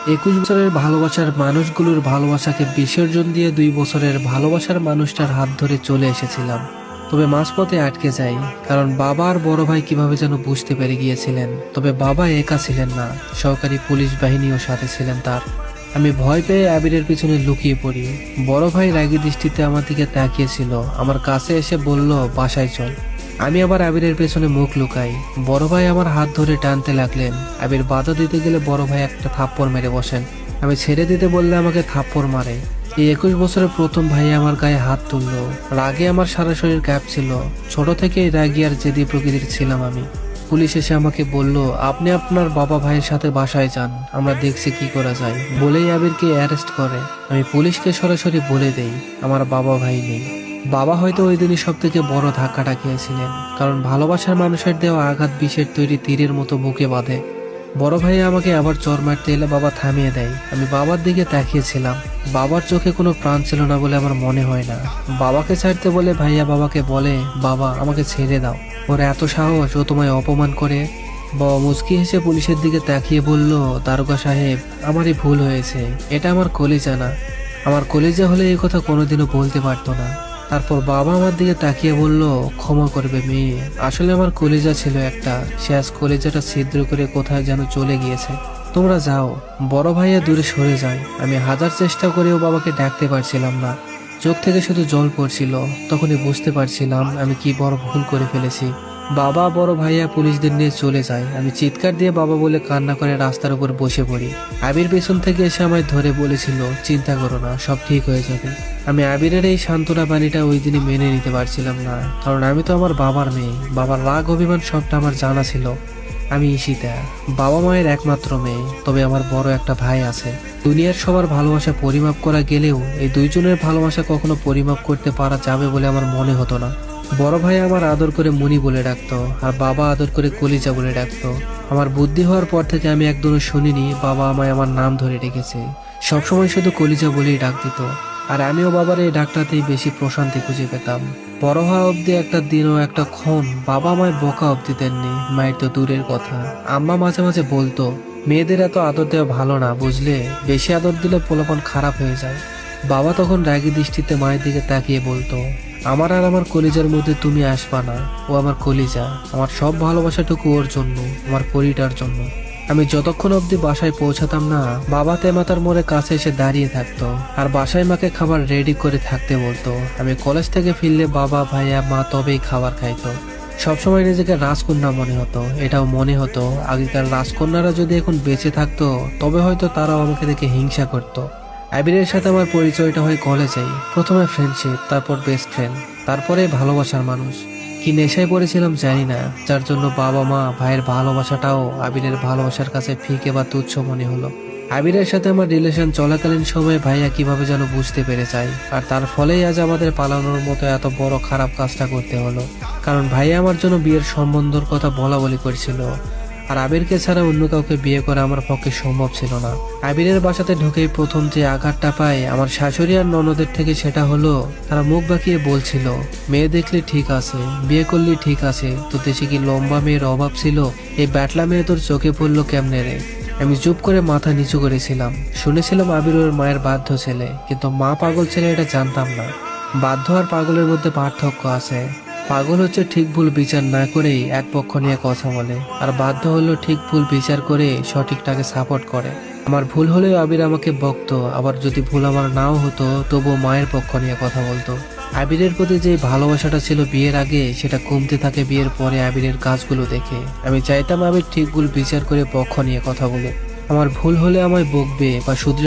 21 বছরের ভালোবাসার মানুষগুলোর ভালোবাসাকে বিসর্জন দিয়ে 2 বছরের ভালোবাসার মানুষটার হাত ধরে চলে এসেছিলাম। তবে মাঝপথে আটকে যাই, কারণ বাবা আর বড় ভাই কিভাবে যেন বুঝতে পেরে গিয়েছিলেন। তবে বাবা একা ছিলেন না, সহকারী পুলিশ বাহিনীও সাথে ছিলেন তার। আমি ভয় পেয়ে আবিরের পিছনে লুকিয়ে পড়ি। বড় ভাই রাগী দৃষ্টিতে আমার দিকে তাকিয়েছিল, আমার কাছে এসে বলল, বাসায় চল। আমি আবার আবিরের পেছনে মুখ লুকাই। বড় ভাই আমার হাত ধরে টানতে লাগলেন। আবির বাধা দিতে গেলে বড় ভাই একটা থাপ্পড় মেরে বসেন। আমি ছেড়ে দিতে বললে আমাকে থাপ্পড় মারে। এই 21 বছরের প্রথম ভাই আমার গায়ে হাত তুললো। রাগে আমার সারা শরীর কাঁপছিল। ছোট থেকেই রাগী আর জেদি প্রকৃতির ছিলাম আমি। পুলিশ এসে আমাকে বলল, আপনি আপনার বাবা ভাইয়ের সাথে বাসায় যান, আমরা দেখছি কি করা যায়। বলেই আবিরকে অ্যারেস্ট করে। আমি পুলিশকে সরাসরি বলে দেই আমার বাবা ভাই নেই। বাবা হয়তো ওই দিনই সব থেকে বড় ধাক্কাটা খেয়েছিলেন, কারণ ভালোবাসার মানুষের দেওয়া আঘাত বিষের তৈরি তীরের মতো বুকে বাঁধে। বড় ভাই আমাকে আবার চর মারতে এলে বাবা থামিয়ে দেয়। আমি বাবার দিকে তাকিয়েছিলাম। বাবার চোখে কোনো প্রাণ ছিল না বলে আমার মনে হয় না। বাবাকে ছাড়তে বলে ভাইয়া বাবাকে বলে, বাবা আমাকে ছেড়ে দাও, ওর এত সাহস, ও তোমায় অপমান করে। বাবা মুচকি হেসে পুলিশের দিকে তাকিয়ে বলল, দারোগা সাহেব, আমারই ভুল হয়েছে, এটা আমার কলিজা না। আমার কলিজা হলে এই কথা কোনোদিনও বলতে পারতো না। তারপর বাবা আমার দিকে তাকিয়ে বলল, ক্ষমা করবে মেয়ে, আসলে আমার কলিজা ছিল একটা, সে আজ কলিজাটা ছিদ্র করে কোথায় যেন চলে গিয়েছে। তোমরা যাও। বড় ভাইয়া দূরে সরে যায়। আমি হাজার চেষ্টা করেও বাবাকে ডাকতে পারছিলাম না। চোখ থেকে শুধু জল পড়ছিল। তখনই বুঝতে পারছিলাম আমি কি বড় ভুল করে ফেলেছি। বাবা বড় ভাইয়া পুলিশদের নিয়ে চলে যায়। আমি চিৎকার দিয়ে বাবা বলে কান্না করে রাস্তার উপর বসে পড়ি। আবির পেছন থেকে এসে আমায় ধরে বলেছিল, চিন্তা করো না, সব ঠিক হয়ে যাবে। আমি আবিরের এই সান্ত্বনা বাণীটা ওই দিনই মেনে নিতে পারছিলাম না, কারণ আমি তো আমার বাবার মেয়ে। বাবার রাগ অভিমান সবটা আমার জানা ছিল। আমি ঈশিতা, বাবা মায়ের একমাত্র মেয়ে। তবে আমার বড় একটা ভাই আছে। দুনিয়ার সবার ভালোবাসা পরিমাপ করা গেলেও এই দুইজনের ভালোবাসা কখনো পরিমাপ করতে পারা যাবে বলে আমার মনে হতো না। বড় ভাই আমার আদর করে মনি বলে ডাকতো, আর বাবা আদর করে কলিজা বলে ডাকতো। আমার বুদ্ধি হওয়ার পর থেকে আমি একদমও শুনিনি বাবা আমায় আমার নাম ধরে ডেকেছে। সবসময় শুধু কলিজা বলেই ডাক দিত। আর আমিও বাবার এই ডাকটাতেই বেশি প্রশান্তি খুঁজে পেতাম। বড় হওয়া অব্দি একটা দিনও একটা ক্ষণ বাবা আমায় বকা অব্দি দেননি। মায়ের তো দূরের কথা, আম্মা মাঝে মাঝে বলতো, মেয়েদের এত আদর দেওয়া ভালো না, বুঝলে, বেশি আদর দিলে পোলাপন খারাপ হয়ে যায়। বাবা তখন রাগী দৃষ্টিতে মায়ের দিকে তাকিয়ে বলতো, আমার আর আমার কলিজার মধ্যে তুমি আসবা না। ও আমার কলিজা, আমার সব ভালোবাসাটুকু ওর জন্য, আমার পরিটার জন্য। আমি যতক্ষণ অবধি বাসায় পৌঁছাতাম না, বাবা তেমাতার মোড়ে কাছে এসে দাঁড়িয়ে থাকতো আর বাসায় মাকে খাবার রেডি করে থাকতে বলতো। আমি কলেজ থেকে ফিরলে বাবা ভাইয়া মা তবেই খাবার খাইতো। সবসময় নিজেকে রাজকন্যা মনে হতো। এটাও মনে হতো আগেকার রাজকন্যারা যদি এখন বেঁচে থাকতো তবে হয়তো তারাও আমাকে দেখে হিংসা করতো। আবিরের সাথে আমার পরিচয়টা হয় কলেজেই। প্রথমে ফ্রেন্ডশিপ, তারপর বেস্ট ফ্রেন্ড, তারপরে ভালোবাসার মানুষ। কি নেশায় পড়েছিলাম জানি না, যার জন্য বাবা মা ভাইয়ের ভালোবাসাটাও আবিরের ভালোবাসার কাছে ফিকে বা তুচ্ছ মনে হলো। আবিরের সাথে আমার রিলেশন চলাকালীন সময়ে ভাইয়া কিভাবে যেন বুঝতে পেরে যায়, আর তার ফলেই আজ আমাদের পালানোর মতো এত বড় খারাপ কাজটা করতে হলো। কারণ ভাইয়া আমার জন্য বিয়ের সম্বন্ধের কথা বলা বলি করছিল, আর আবিরকে ছাড়া অন্য কাউকে বিয়ে করা আমার পক্ষে সম্ভব ছিল না। আবিরের বাসাতে ঢুকেই প্রথম যে আঘাতটা পাই আমার শাশুড়ি আর ননদের থেকে, সেটা হলো তারা মুখ বাঁকিয়ে বলছিল, মেয়ে দেখলে ঠিক আছে, বিয়ে করলে ঠিক আছে, তো দেশে কি লম্বা মেয়ের অভাব ছিল? এই ব্যাটলা মেয়ে তোর চোখে পড়লো কেমনে রে? আমি চুপ করে মাথা নিচু করেছিলাম। শুনেছিলাম আবির ওর মায়ের বাধ্য ছেলে, কিন্তু মা পাগল ছেলে এটা জানতাম না। বাধ্য আর পাগলের মধ্যে পার্থক্য আছে। পাগল হচ্ছে ঠিক ভুল বিচার না করেই এক পক্ষ নিয়ে কথা বলে, আর বাধ্য হলো ঠিক ভুল বিচার করে সঠিকটাকে সাপোর্ট করে। আমার ভুল হলেও আবির আমাকে বকতো, আবার যদি ভুল আমার নাও হতো তবুও মায়ের পক্ষ নিয়ে কথা বলতো। আবিরের প্রতি যে ভালোবাসাটা ছিল বিয়ের আগে, সেটা কমতে থাকে বিয়ের পরে আবিরের কাজগুলো দেখে। আমি চাইতাম আবির ঠিক ভুল বিচার করে পক্ষ নিয়ে কথা বলুক। আমার ভুল হলে আমায় বকবে বা শুধরে